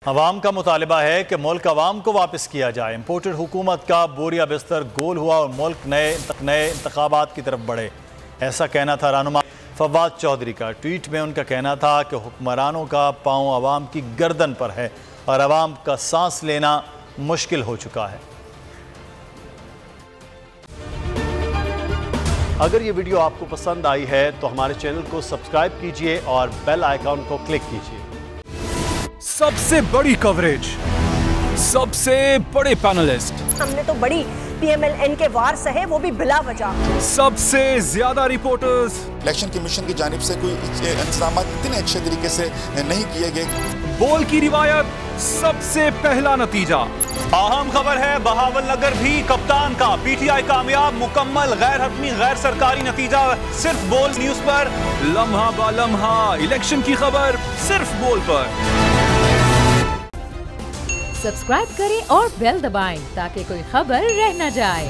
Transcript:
अवाम का मुतालिबा है कि मुल्क अवाम को वापस किया जाए। इम्पोर्टेड हुकूमत का बोरिया बिस्तर गोल हुआ और मुल्क नए इंतखाबात की तरफ बढ़े, ऐसा कहना था रहनुमा फवाद चौधरी का। ट्वीट में उनका कहना था कि हुक्मरानों का पांव अवाम की गर्दन पर है और अवाम का सांस लेना मुश्किल हो चुका है। अगर ये वीडियो आपको पसंद आई है तो हमारे चैनल को सब्सक्राइब कीजिए और बेल आइकॉन को क्लिक कीजिए। सबसे बड़ी कवरेज, सबसे बड़े पैनलिस्ट, हमने तो बड़ी पीएमएलएन के वार सहे, वो भी बिला वजह। सबसे ज्यादा रिपोर्टर्स। इलेक्शन कमीशन की जानिब से कोई इंतजाम इतने अच्छे तरीके से नहीं किए गए। बोल की रिवायत, सबसे पहला नतीजा। अहम खबर है बहावलनगर भी कप्तान का, पीटीआई कामयाब, मुकम्मल गैर हतमी गैर सरकारी नतीजा सिर्फ बोल न्यूज पर। लम्हा बा लम्हा इलेक्शन की खबर सिर्फ बोल पर। सब्सक्राइब करें और बेल दबाएं ताकि कोई खबर रह न जाए।